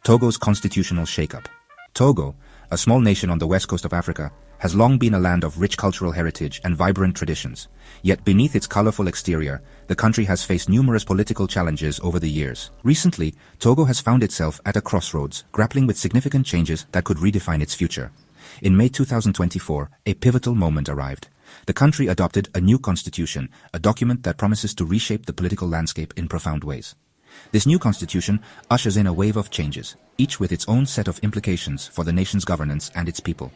Togo's constitutional shakeup. Togo, a small nation on the west coast of Africa, has long been a land of rich cultural heritage and vibrant traditions. Yet beneath its colorful exterior, the country has faced numerous political challenges over the years. Recently, Togo has found itself at a crossroads, grappling with significant changes that could redefine its future. In May 2024, a pivotal moment arrived. The country adopted a new constitution, a document that promises to reshape the political landscape in profound ways. This new constitution ushers in a wave of changes, each with its own set of implications for the nation's governance and its people.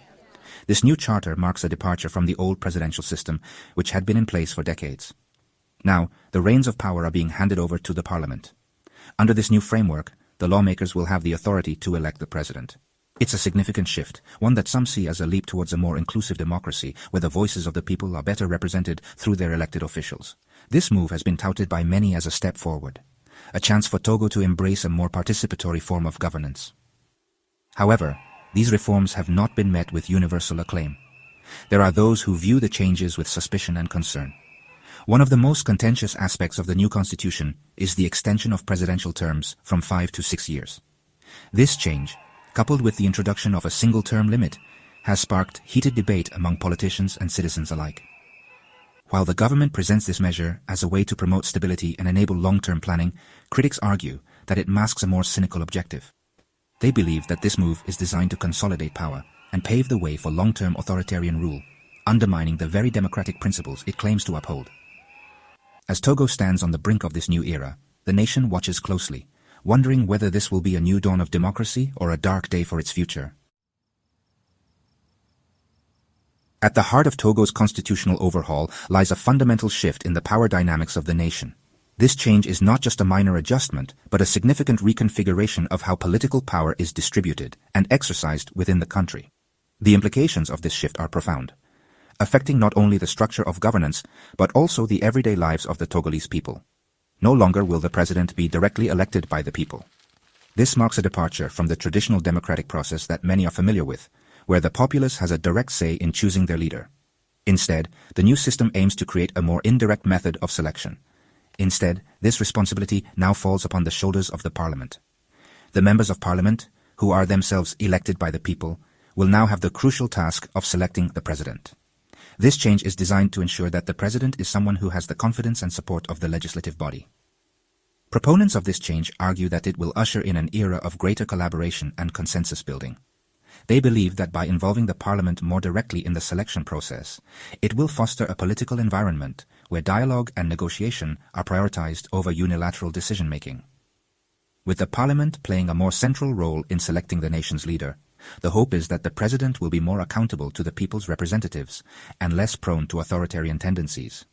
This new charter marks a departure from the old presidential system, which had been in place for decades. Now, the reins of power are being handed over to the parliament. Under this new framework, the lawmakers will have the authority to elect the president. It's a significant shift, one that some see as a leap towards a more inclusive democracy, where the voices of the people are better represented through their elected officials. This move has been touted by many as a step forward, a chance for Togo to embrace a more participatory form of governance. However, these reforms have not been met with universal acclaim. There are those who view the changes with suspicion and concern. One of the most contentious aspects of the new constitution is the extension of presidential terms from 5 to 6 years. This change, coupled with the introduction of a single-term limit, has sparked heated debate among politicians and citizens alike. While the government presents this measure as a way to promote stability and enable long-term planning, critics argue that it masks a more cynical objective. They believe that this move is designed to consolidate power and pave the way for long-term authoritarian rule, undermining the very democratic principles it claims to uphold. As Togo stands on the brink of this new era, the nation watches closely, wondering whether this will be a new dawn of democracy or a dark day for its future. At the heart of Togo's constitutional overhaul lies a fundamental shift in the power dynamics of the nation. This change is not just a minor adjustment, but a significant reconfiguration of how political power is distributed and exercised within the country. The implications of this shift are profound, affecting not only the structure of governance, but also the everyday lives of the Togolese people. No longer will the president be directly elected by the people. This marks a departure from the traditional democratic process that many are familiar with, where the populace has a direct say in choosing their leader. Instead, the new system aims to create a more indirect method of selection. Instead, this responsibility now falls upon the shoulders of the parliament. The members of parliament, who are themselves elected by the people, will now have the crucial task of selecting the president. This change is designed to ensure that the president is someone who has the confidence and support of the legislative body. Proponents of this change argue that it will usher in an era of greater collaboration and consensus building. They believe that by involving the parliament more directly in the selection process, it will foster a political environment where dialogue and negotiation are prioritized over unilateral decision-making. With the parliament playing a more central role in selecting the nation's leader, the hope is that the president will be more accountable to the people's representatives and less prone to authoritarian tendencies.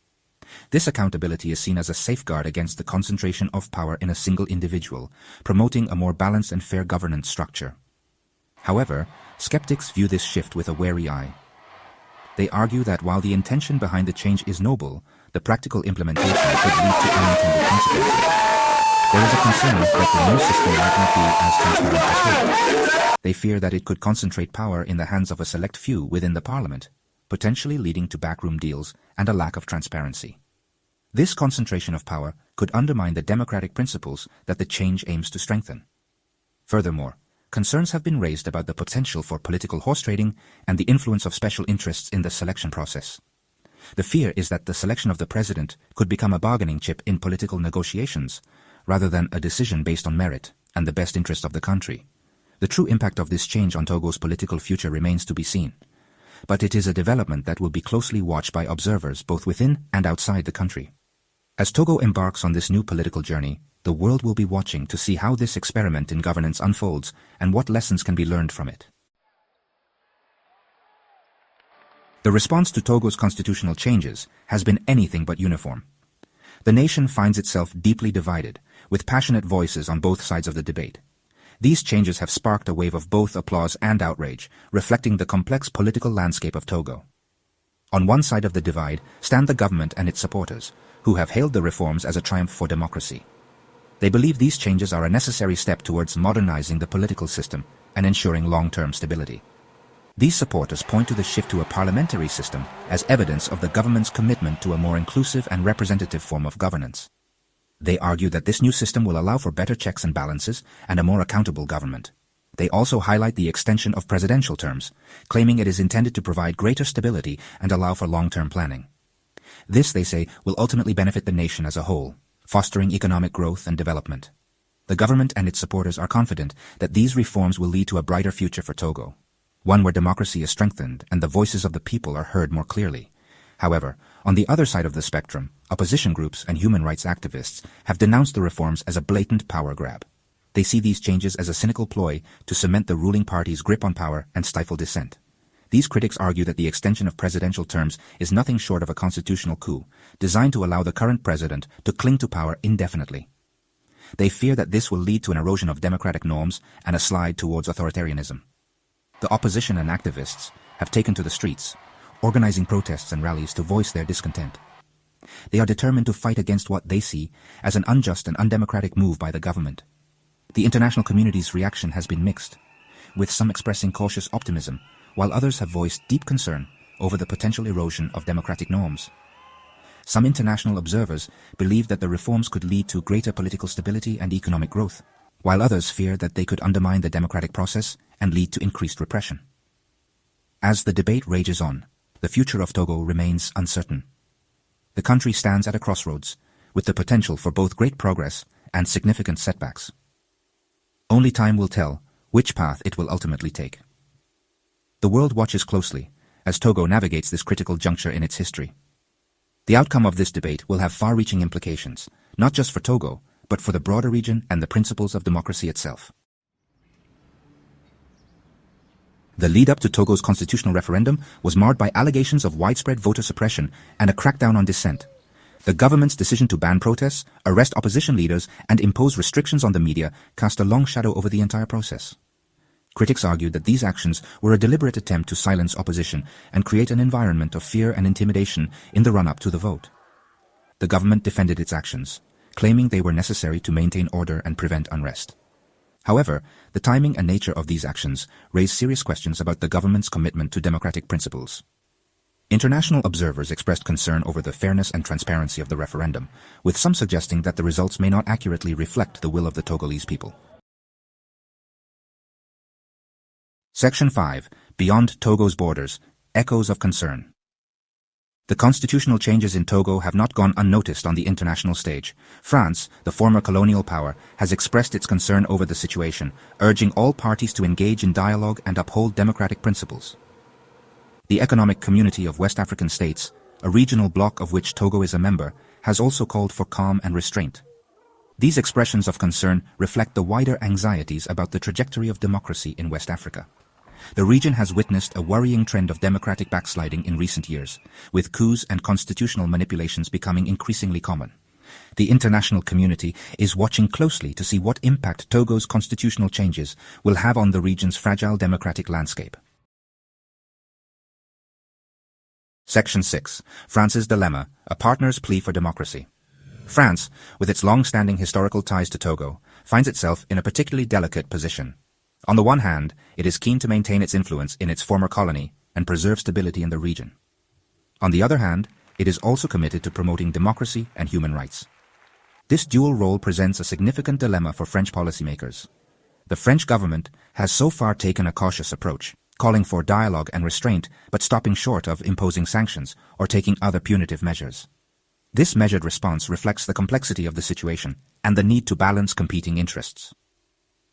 This accountability is seen as a safeguard against the concentration of power in a single individual, promoting a more balanced and fair governance structure. However, skeptics view this shift with a wary eye. They argue that while the intention behind the change is noble, the practical implementation could lead to unintended consequences. There is a concern that the new system might not be as transparent as hoped. They fear that it could concentrate power in the hands of a select few within the parliament, potentially leading to backroom deals and a lack of transparency. This concentration of power could undermine the democratic principles that the change aims to strengthen. Furthermore, concerns have been raised about the potential for political horse trading and the influence of special interests in the selection process. The fear is that the selection of the president could become a bargaining chip in political negotiations, rather than a decision based on merit and the best interest of the country. The true impact of this change on Togo's political future remains to be seen, but it is a development that will be closely watched by observers both within and outside the country. As Togo embarks on this new political journey, the world will be watching to see how this experiment in governance unfolds and what lessons can be learned from it. The response to Togo's constitutional changes has been anything but uniform. The nation finds itself deeply divided, with passionate voices on both sides of the debate. These changes have sparked a wave of both applause and outrage, reflecting the complex political landscape of Togo. On one side of the divide stand the government and its supporters, who have hailed the reforms as a triumph for democracy. They believe these changes are a necessary step towards modernizing the political system and ensuring long-term stability. These supporters point to the shift to a parliamentary system as evidence of the government's commitment to a more inclusive and representative form of governance. They argue that this new system will allow for better checks and balances and a more accountable government. They also highlight the extension of presidential terms, claiming it is intended to provide greater stability and allow for long-term planning. This, they say, will ultimately benefit the nation as a whole, fostering economic growth and development. The government and its supporters are confident that these reforms will lead to a brighter future for Togo, one where democracy is strengthened and the voices of the people are heard more clearly. However, on the other side of the spectrum, opposition groups and human rights activists have denounced the reforms as a blatant power grab. They see these changes as a cynical ploy to cement the ruling party's grip on power and stifle dissent. These critics argue that the extension of presidential terms is nothing short of a constitutional coup, designed to allow the current president to cling to power indefinitely. They fear that this will lead to an erosion of democratic norms and a slide towards authoritarianism. The opposition and activists have taken to the streets, organizing protests and rallies to voice their discontent. They are determined to fight against what they see as an unjust and undemocratic move by the government. The international community's reaction has been mixed, with some expressing cautious optimism, while others have voiced deep concern over the potential erosion of democratic norms. Some international observers believe that the reforms could lead to greater political stability and economic growth, while others fear that they could undermine the democratic process and lead to increased repression. As the debate rages on, the future of Togo remains uncertain. The country stands at a crossroads, with the potential for both great progress and significant setbacks. Only time will tell which path it will ultimately take. The world watches closely as Togo navigates this critical juncture in its history. The outcome of this debate will have far-reaching implications, not just for Togo, but for the broader region and the principles of democracy itself. The lead-up to Togo's constitutional referendum was marred by allegations of widespread voter suppression and a crackdown on dissent. The government's decision to ban protests, arrest opposition leaders, and impose restrictions on the media cast a long shadow over the entire process. Critics argued that these actions were a deliberate attempt to silence opposition and create an environment of fear and intimidation in the run-up to the vote. The government defended its actions, claiming they were necessary to maintain order and prevent unrest. However, the timing and nature of these actions raise serious questions about the government's commitment to democratic principles. International observers expressed concern over the fairness and transparency of the referendum, with some suggesting that the results may not accurately reflect the will of the Togolese people. Section 5. Beyond Togo's Borders, Echoes of Concern. The constitutional changes in Togo have not gone unnoticed on the international stage. France, the former colonial power, has expressed its concern over the situation, urging all parties to engage in dialogue and uphold democratic principles. The Economic Community of West African States, a regional bloc of which Togo is a member, has also called for calm and restraint. These expressions of concern reflect the wider anxieties about the trajectory of democracy in West Africa. The region has witnessed a worrying trend of democratic backsliding in recent years, with coups and constitutional manipulations becoming increasingly common. The international community is watching closely to see what impact Togo's constitutional changes will have on the region's fragile democratic landscape. Section 6. France's Dilemma, a Partner's Plea for Democracy. France, with its long-standing historical ties to Togo, finds itself in a particularly delicate position. On the one hand, it is keen to maintain its influence in its former colony and preserve stability in the region. On the other hand, it is also committed to promoting democracy and human rights. This dual role presents a significant dilemma for French policymakers. The French government has so far taken a cautious approach, calling for dialogue and restraint, but stopping short of imposing sanctions or taking other punitive measures. This measured response reflects the complexity of the situation and the need to balance competing interests.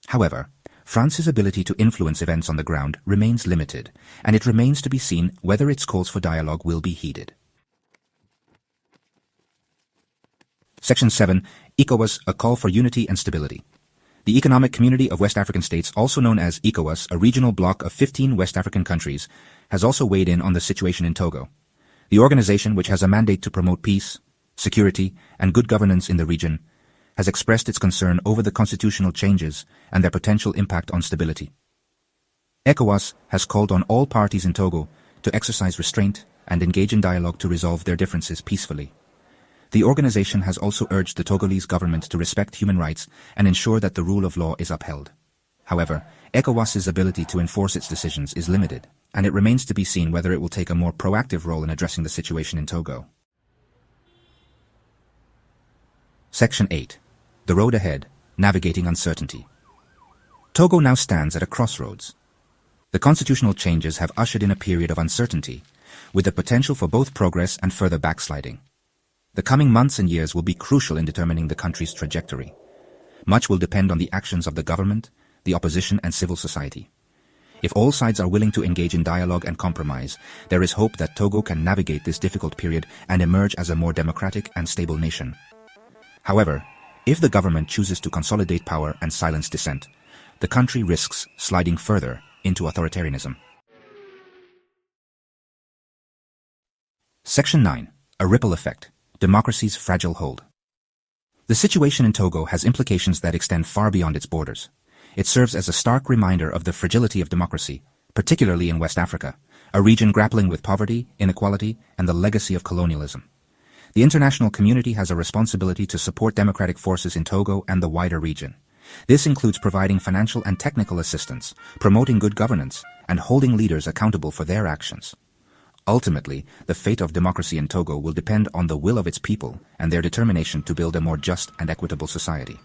However, France's ability to influence events on the ground remains limited, and it remains to be seen whether its calls for dialogue will be heeded. Section 7. ECOWAS, a call for unity and stability. The Economic Community of West African States, also known as ECOWAS, a regional bloc of 15 West African countries, has also weighed in on the situation in Togo. The organization, which has a mandate to promote peace, security, and good governance in the region, has expressed its concern over the constitutional changes and their potential impact on stability. ECOWAS has called on all parties in Togo to exercise restraint and engage in dialogue to resolve their differences peacefully. The organization has also urged the Togolese government to respect human rights and ensure that the rule of law is upheld. However, ECOWAS's ability to enforce its decisions is limited, and it remains to be seen whether it will take a more proactive role in addressing the situation in Togo. Section 8. The Road Ahead, Navigating Uncertainty. Togo now stands at a crossroads. The constitutional changes have ushered in a period of uncertainty, with the potential for both progress and further backsliding. The coming months and years will be crucial in determining the country's trajectory. Much will depend on the actions of the government, the opposition and civil society. If all sides are willing to engage in dialogue and compromise, there is hope that Togo can navigate this difficult period and emerge as a more democratic and stable nation. However, if the government chooses to consolidate power and silence dissent, the country risks sliding further into authoritarianism. Section 9. A Ripple Effect, Democracy's Fragile Hold. The situation in Togo has implications that extend far beyond its borders. It serves as a stark reminder of the fragility of democracy, particularly in West Africa, a region grappling with poverty, inequality, and the legacy of colonialism. The international community has a responsibility to support democratic forces in Togo and the wider region. This includes providing financial and technical assistance, promoting good governance, and holding leaders accountable for their actions. Ultimately, the fate of democracy in Togo will depend on the will of its people and their determination to build a more just and equitable society.